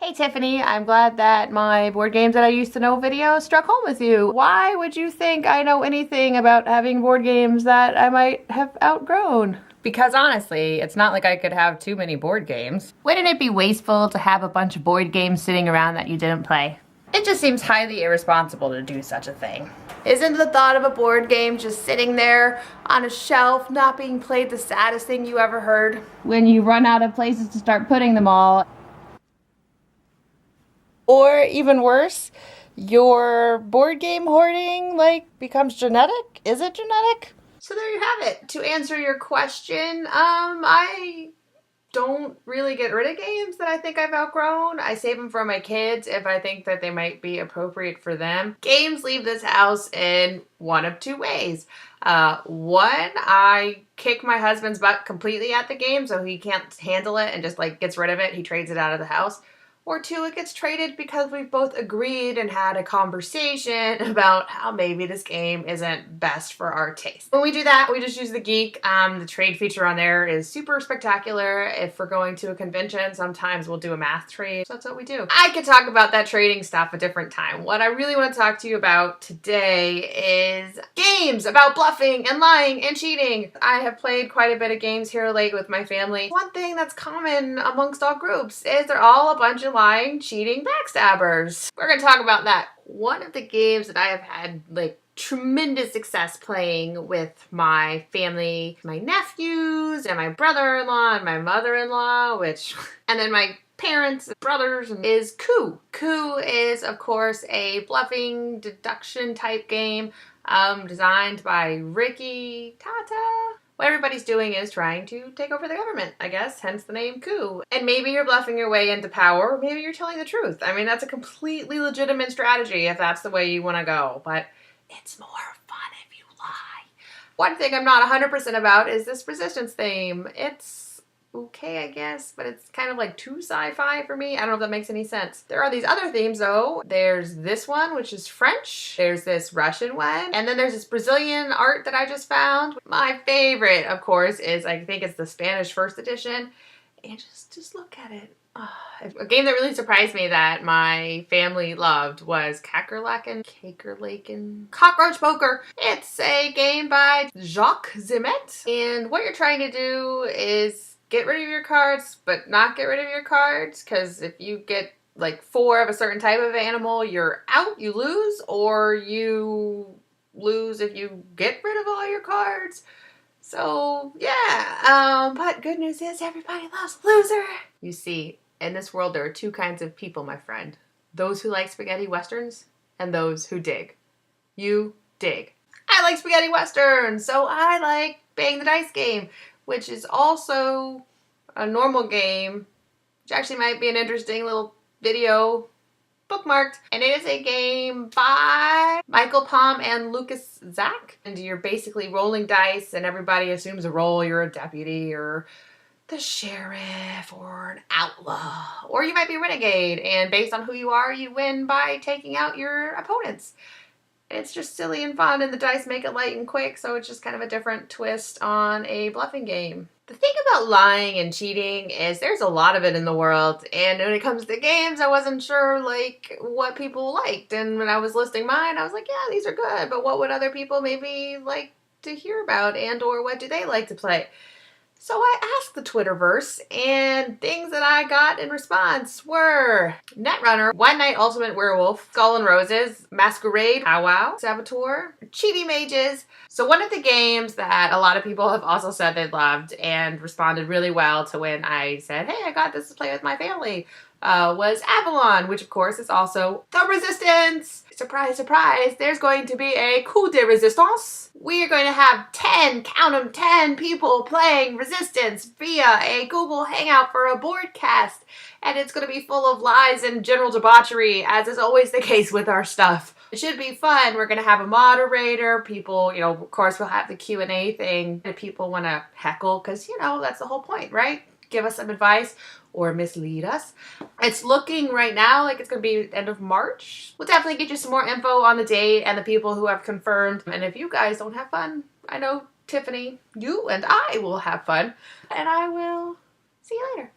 Hey Tiffany, I'm glad that my board games that I used to know video struck home with you. Why would you think I know anything about having board games that I might have outgrown? Because honestly, it's not like I could have too many board games. Wouldn't it be wasteful to have a bunch of board games sitting around that you didn't play? It just seems highly irresponsible to do such a thing. Isn't the thought of a board game just sitting there on a shelf, not being played, the saddest thing you ever heard? When you run out of places to start putting them all. Or even worse, your board game hoarding, becomes genetic? Is it genetic? So there you have it. To answer your question, I don't really get rid of games that I think I've outgrown. I save them for my kids if I think that they might be appropriate for them. Games leave this house in one of two ways. One, I kick my husband's butt completely at the game so he can't handle it and just gets rid of it. He trades it out of the house. Or two, it gets traded because we've both agreed and had a conversation about how maybe this game isn't best for our taste. When we do that, we just use the Geek. The trade feature on there is super spectacular. If we're going to a convention, sometimes we'll do a math trade. So that's what we do. I could talk about that trading stuff a different time. What I really want to talk to you about today is games about bluffing and lying and cheating. I have played quite a bit of games here lately with my family. One thing that's common amongst all groups is they're all a bunch of lying, cheating backstabbers. We're going to talk about that. One of the games that I have had tremendous success playing with my family, my nephews and my brother-in-law and my mother-in-law, and then my parents, brothers, is Coup. Coup is, of course, a bluffing deduction type game designed by Ricky Tata. What everybody's doing is trying to take over the government, I guess, hence the name Coup. And maybe you're bluffing your way into power, or maybe you're telling the truth. I mean, that's a completely legitimate strategy if that's the way you want to go, but it's more fun if you lie. One thing I'm not 100% about is this resistance theme. It's okay, I guess, but it's kind of too sci-fi for me. I don't know if that makes any sense. There are these other themes though. There's this one, which is French. There's this Russian one. And then there's this Brazilian art that I just found. My favorite, of course, is I think it's the Spanish first edition. And just look at it. A game that really surprised me that my family loved was Kakerlaken, Cockroach Poker. It's a game by Jacques Zimet. And what you're trying to do is get rid of your cards, but not get rid of your cards, because if you get 4 of a certain type of animal, you're out, you lose, or you lose if you get rid of all your cards. So, yeah, but good news is everybody loves a loser. You see, in this world, there are 2 kinds of people, my friend. Those who like spaghetti westerns and those who dig. You dig. I like spaghetti westerns, so I like Bang the Dice game, which is also a normal game, which actually might be an interesting little video bookmarked. And it is a game by Michael Palm and Lucas Zach. And you're basically rolling dice and everybody assumes a role. You're a deputy or the sheriff or an outlaw. Or you might be a renegade. And based on who you are, you win by taking out your opponents. It's just silly and fun, and the dice make it light and quick, so it's just kind of a different twist on a bluffing game. The thing about lying and cheating is there's a lot of it in the world, and when it comes to games, I wasn't sure, what people liked. And when I was listing mine, I was like, yeah, these are good, but what would other people maybe like to hear about, and or what do they like to play? So I asked the Twitterverse, and things that I got in response were Netrunner, One Night Ultimate Werewolf, Skull and Roses, Masquerade, Powwow, Saboteur, Cheaty Mages. So one of the games that a lot of people have also said they loved and responded really well to when I said, hey, I got this to play with my family, was Avalon, which of course is also the Resistance. Surprise, surprise, there's going to be a coup de resistance. We are going to have 10, count them, 10 people playing Resistance via a Google Hangout for a boardcast. And it's going to be full of lies and general debauchery, as is always the case with our stuff. It should be fun. We're going to have a moderator. People, of course, we'll have the Q&A thing. If people want to heckle, because, that's the whole point, right? Give us some advice or mislead us. It's looking right now like it's going to be end of March. We'll definitely get you some more info on the date and the people who have confirmed. And if you guys don't have fun, I know Tiffany, you and I will have fun. And I will see you later.